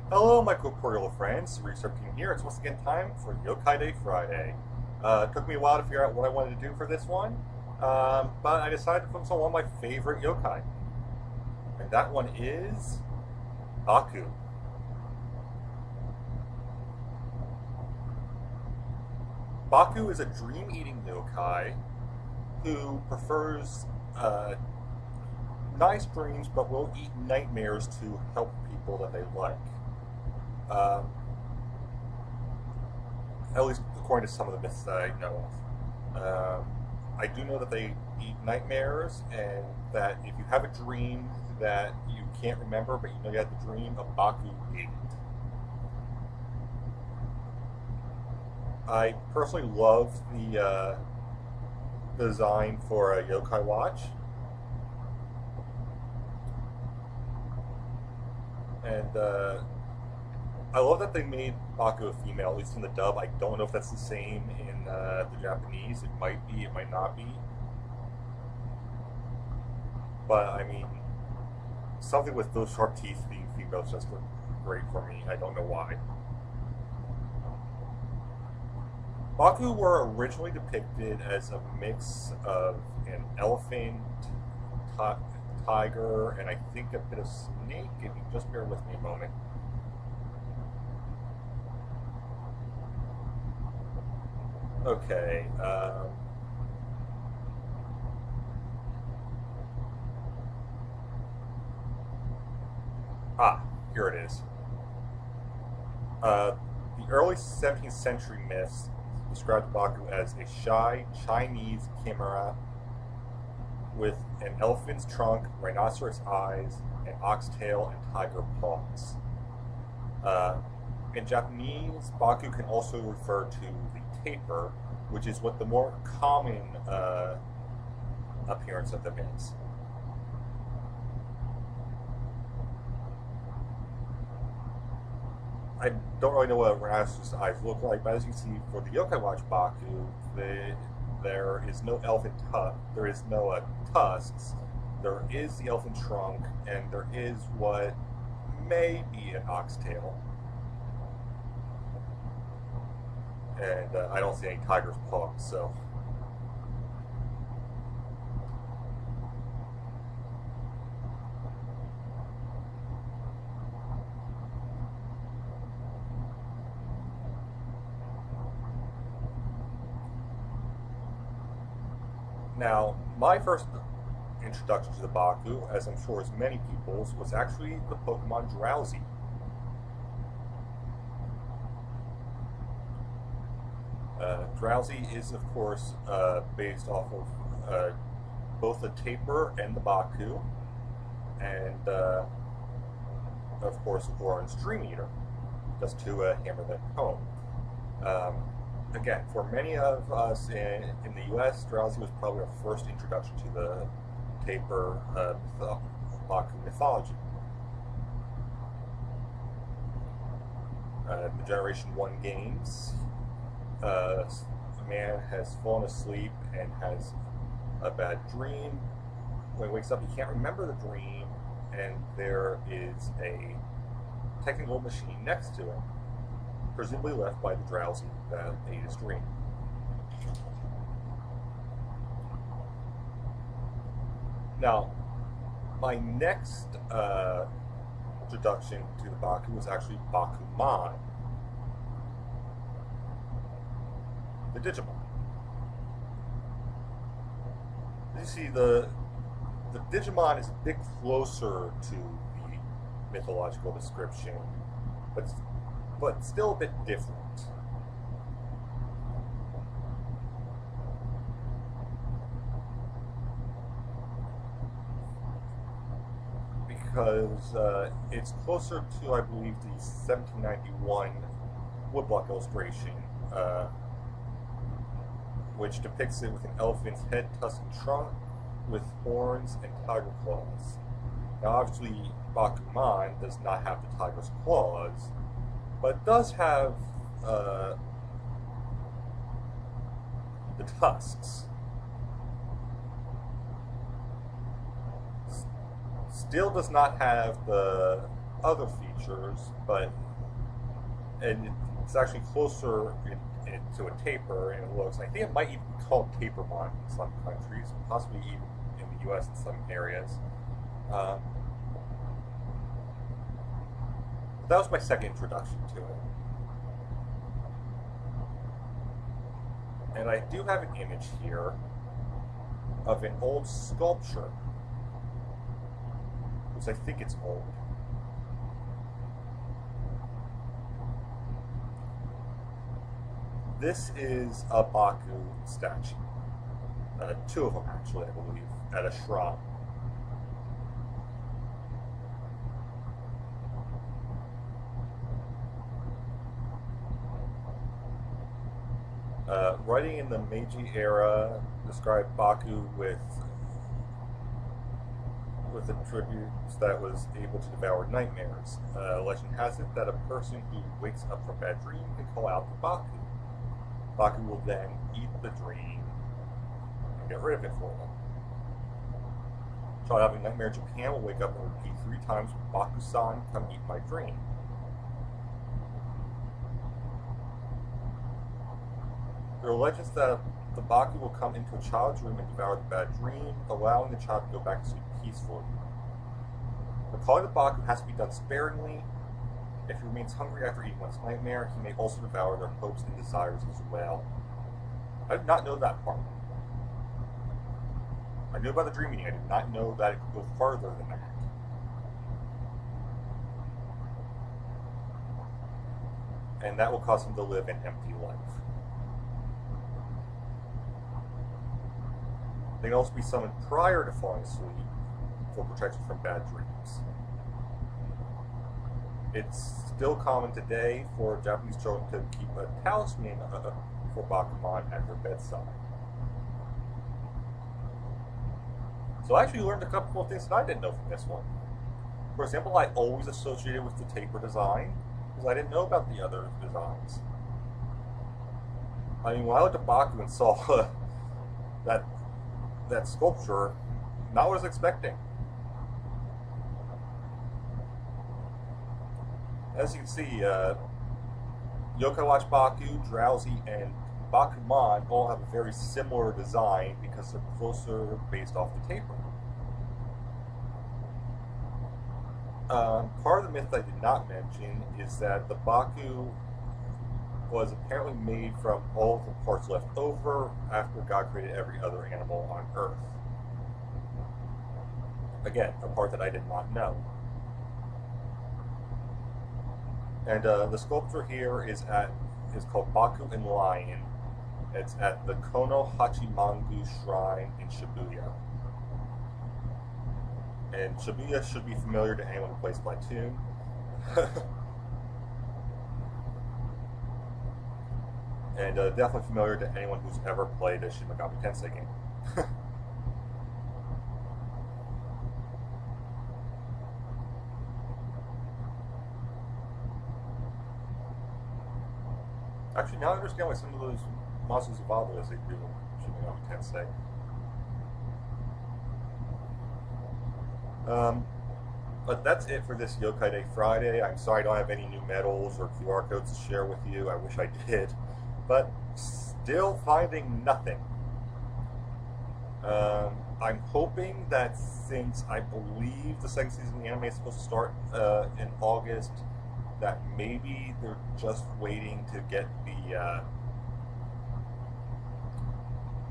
Hello, my corporeal friends. Research Team here. It's once again time for Yokai Day Friday. It took me a while to figure out what I wanted to do for this one, but I decided to focus on one of my favorite yokai, and that one is Baku. Baku is a dream-eating yokai who prefers nice dreams, but will eat nightmares to help people that they like. Um, at least according to some of the myths that I know of. I do know that they eat nightmares, and that if you have a dream that you can't remember, but you know you had the dream, a Baku ate it. I personally love the design for a yokai watch, and I love that they made Baku a female, at least in the dub. I don't know if that's the same in the Japanese. It might be, it might not be. But I mean, something with those sharp teeth being female is just great for me. I don't know why. Baku were originally depicted as a mix of an elephant, ti- tiger, and I think a bit of snake. If you just bear with me a moment. Okay. Here it is. Uh, the early 17th century myths described Baku as a shy Chinese chimera with an elephant's trunk, rhinoceros eyes, an oxtail, and tiger paws. Uh, in Japanese, Baku can also refer to the tapir, which is what the more common appearance of them is. I don't really know what rhinoceros eyes look like, but as you see for the Yokai Watch Baku, there is no elephant there is no tusks, there is the elephant trunk, and there is what may be an oxtail, and I don't see any tiger's paws. So now my first introduction to the Baku, as I'm sure as many people's, was actually the Pokemon Drowsy. Drowsy is, of course, based off of both the Tapir and the Baku, and of course, Orange Dream Eater, just to hammer that home. Um, Again, for many of us in the US, Drowsy was probably our first introduction to the Tapir Baku mythology. In the Generation 1 games, a man has fallen asleep and has a bad dream. When he wakes up, he can't remember the dream, and there is a technical machine next to him, presumably left by the Drowsy that ate his dream. Now, my next introduction to the Baku was actually Bakuman, the Digimon. As you see, the Digimon is a bit closer to the mythological description, but still a bit different. Because it's closer to, I believe, the 1791 woodblock illustration, which depicts it with an elephant's head, tusk, and trunk, with horns and tiger claws. Now, obviously, Bakuman does not have the tiger's claws, but does have uh, the tusks. Still does not have the other features, but it's actually closer to a taper in looks. I think it might even be called tapermon in some countries, possibly even in the U.S. in some areas. But that was my second introduction to it. And I do have an image here of an old sculpture, which I think it's old. This is a Baku statue. Two of them, actually, I believe, at a shrine. Writing in the Meiji era described Baku with attributes that was able to devour nightmares. Legend has it that a person who wakes up from a bad dream can call out to Baku. Baku will then eat the dream and get rid of it for them. A child having a nightmare in Japan will wake up and repeat 3 times, "Baku-san, come eat my dream." There are legends that the Baku will come into a child's room and devour the bad dream, allowing the child to go back to sleep peacefully. But calling the Baku has to be done sparingly. If he remains hungry after eating one's nightmare, he may also devour their hopes and desires as well. I did not know that part. I knew about the dream eating, I did not know that it could go further than that. And that will cause him to live an empty life. They can also be summoned prior to falling asleep for protection from bad dreams. It's still common today for Japanese children to keep a talisman for Bakumon at their bedside. So I actually learned a couple of things that I didn't know from this one. For example, I always associated with the taper design because I didn't know about the other designs. I mean, when I looked at Baku and saw that sculpture, not what I was expecting. As you can see, Yokai Watch Baku, Drowsy, and Bakumon all have a very similar design because they're closer based off the taper. Part of the myth I did not mention is that the Baku was apparently made from all the parts left over after God created every other animal on Earth. Again, a part that I did not know. And the sculpture here is called Baku and Lion. It's at the Kono Hachimangu Shrine in Shibuya. And Shibuya should be familiar to anyone who plays Splatoon. And definitely familiar to anyone who's ever played a Shin Megami Tensei game. Actually, now I understand why some of those monsters evolve as they do in Shin Megami Tensei. But that's it for this Yokai Day Friday. I'm sorry I don't have any new medals or QR codes to share with you. I wish I did. But still finding nothing. I'm hoping that since I believe the second season of the anime is supposed to start in August, that maybe they're just waiting to get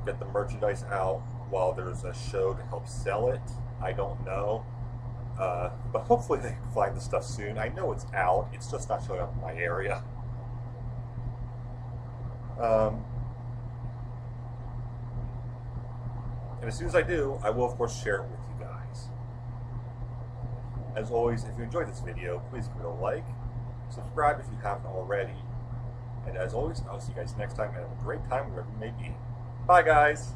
the merchandise out while there's a show to help sell it. I don't know. But hopefully they can find the stuff soon. I know it's out, it's just not showing up in my area. And as soon as I do, I will of course share it with you guys. As always, if you enjoyed this video, please give it a like, subscribe if you haven't already, and as always, I'll see you guys next time and have a great time wherever you may be. Bye guys!